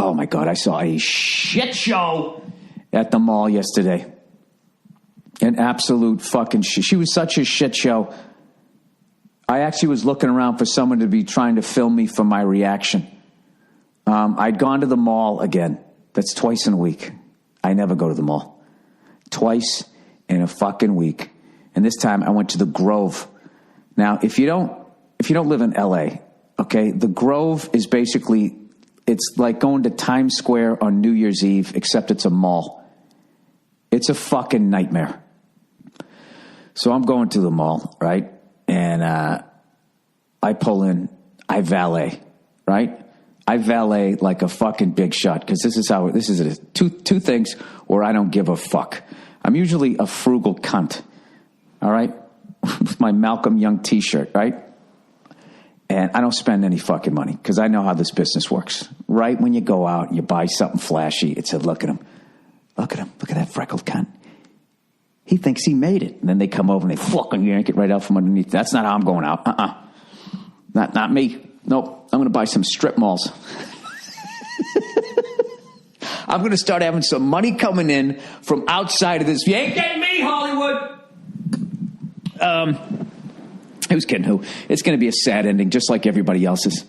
oh my God, I saw a shit show at the mall yesterday. An absolute fucking shit. She was such a shit show. I actually was looking around for someone to be trying to film me for my reaction. I'd gone to the mall again. That's twice in a week. I never go to the mall. Twice in a fucking week. And this time I went to the Grove. Now, if you don't live in LA, okay, the Grove is basically, it's like going to Times Square on New Year's Eve, except it's a mall. It's a fucking nightmare. So I'm going to the mall, right? And I pull in, I valet, right? I valet like a fucking big shot, because this is it. Two things where I don't give a fuck. I'm usually a frugal cunt, all right? With my Malcolm Young t-shirt, right? And I don't spend any fucking money, because I know how this business works. Right when you go out, you buy something flashy, it said, look at him. Look at him. Look at that freckled cunt. He thinks he made it. And then they come over and they fucking yank it right out from underneath. That's not how I'm going out. Not me. Nope. I'm going to buy some strip malls. I'm going to start having some money coming in from outside of this. You ain't getting me, Hollywood. Who's kidding who? It's going to be a sad ending, just like everybody else's.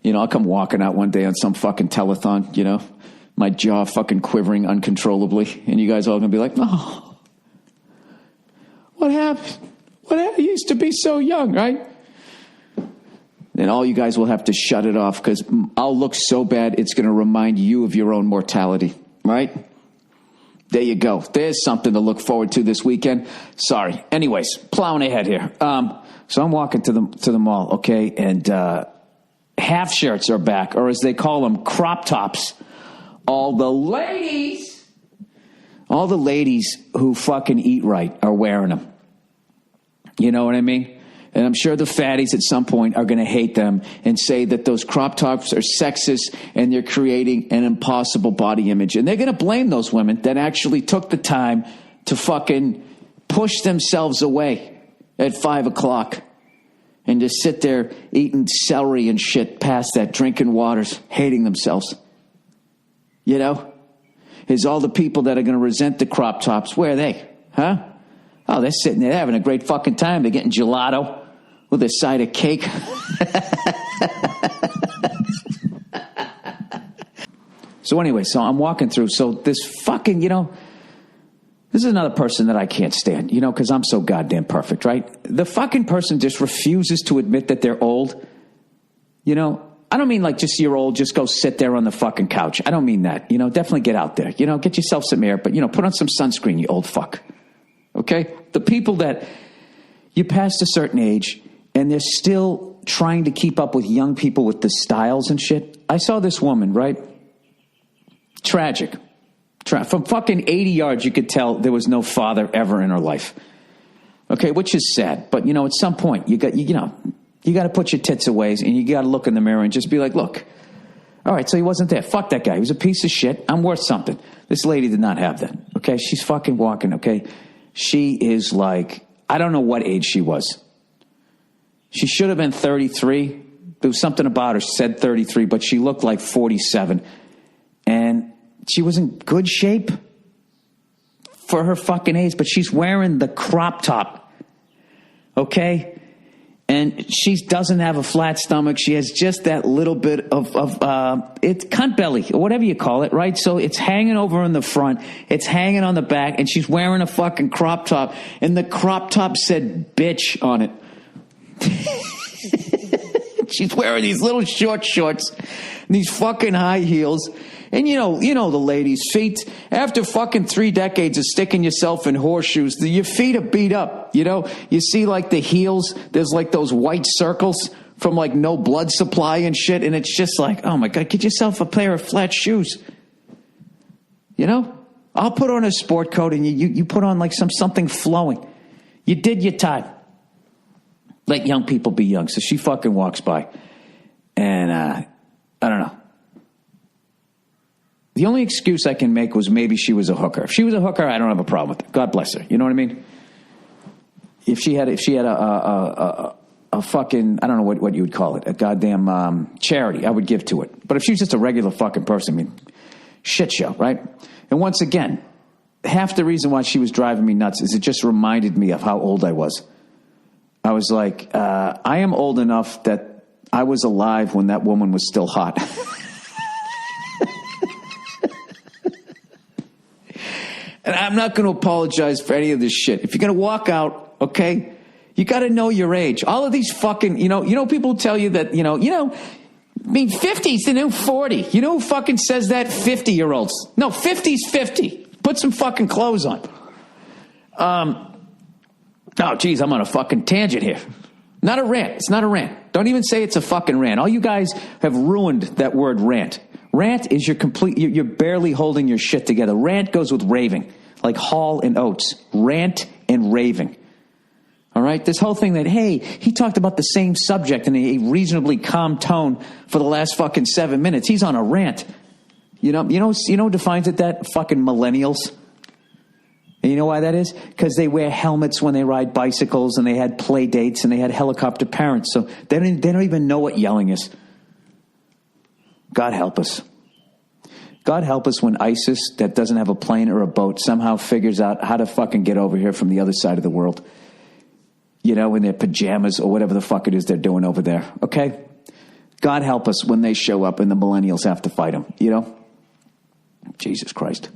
You know, I'll come walking out one day on some fucking telethon, you know, my jaw fucking quivering uncontrollably. And you guys all going to be like, oh. What happened? I used to be so young, right? And all you guys will have to shut it off, because I'll look so bad it's going to remind you of your own mortality, right? There you go. There's something to look forward to this weekend. Sorry. Anyways, plowing ahead here. So I'm walking to the mall, okay, and half shirts are back, or as they call them, crop tops. All the ladies who fucking eat right are wearing them. You know what I mean? And I'm sure the fatties at some point are going to hate them and say that those crop tops are sexist and they're creating an impossible body image. And they're going to blame those women that actually took the time to fucking push themselves away at 5 o'clock and just sit there eating celery and shit past that, drinking waters, hating themselves. You know? Is all the people that are going to resent the crop tops, where are they? Huh? Oh, they're sitting there having a great fucking time. They're getting gelato with a side of cake. So anyway, so I'm walking through. So this fucking, you know, this is another person that I can't stand, you know, because I'm so goddamn perfect, right? The fucking person just refuses to admit that they're old. You know, I don't mean like just you're old, just go sit there on the fucking couch. I don't mean that. You know, definitely get out there. You know, get yourself some air, but, you know, put on some sunscreen, you old fuck. Okay? The people that you passed a certain age and they're still trying to keep up with young people with the styles and shit. I saw this woman, right? Tragic. From fucking 80 yards, you could tell there was no father ever in her life. Okay, which is sad. But, you know, at some point, you got to put your tits away and you got to look in the mirror and just be like, look, all right, so he wasn't there. Fuck that guy. He was a piece of shit. I'm worth something. This lady did not have that. Okay, she's fucking walking, okay? She is like, I don't know what age she was. She should have been 33. There was something about her said 33, but she looked like 47. And she was in good shape for her fucking age, but she's wearing the crop top. Okay? And she doesn't have a flat stomach. She has just that little bit of it's cunt belly, or whatever you call it, right? So it's hanging over in the front. It's hanging on the back. And she's wearing a fucking crop top. And the crop top said bitch on it. She's wearing these little short shorts, these fucking high heels. And you know the ladies' feet, after fucking 3 decades of sticking yourself in horseshoes, your feet are beat up, you know? You see like the heels, there's like those white circles from like no blood supply and shit, and it's just like, oh my God, get yourself a pair of flat shoes. You know? I'll put on a sport coat and you put on like something flowing. You did your time. Let young people be young. So she fucking walks by. And I don't know. The only excuse I can make was maybe she was a hooker. If she was a hooker, I don't have a problem with it. God bless her. You know what I mean? If she had a a fucking, I don't know what you would call it, a goddamn charity, I would give to it. But if she was just a regular fucking person, I mean, shit show, right? And once again, half the reason why she was driving me nuts is it just reminded me of how old I was. I was like, I am old enough that I was alive when that woman was still hot. And I'm not going to apologize for any of this shit. If you're going to walk out, okay, you got to know your age. All of these fucking, you know, people tell you that, I mean, 50's the new 40. You know who fucking says that? 50-year-olds. No, 50's 50. Put some fucking clothes on. Oh, geez, I'm on a fucking tangent here. Not a rant. It's not a rant. Don't even say it's a fucking rant. All you guys have ruined that word rant. Rant is you're barely holding your shit together. Rant goes with raving, like Hall and Oates. Rant and raving. All right? This whole thing that, hey, he talked about the same subject in a reasonably calm tone for the last fucking 7 minutes. He's on a rant. You know who defines it that? Fucking millennials. And you know why that is? Because they wear helmets when they ride bicycles, and they had play dates, and they had helicopter parents. So they don't even know what yelling is. God help us. God help us when ISIS, that doesn't have a plane or a boat, somehow figures out how to fucking get over here from the other side of the world. In their pajamas or whatever the fuck it is they're doing over there. Okay? God help us when they show up and the millennials have to fight them. Jesus Christ.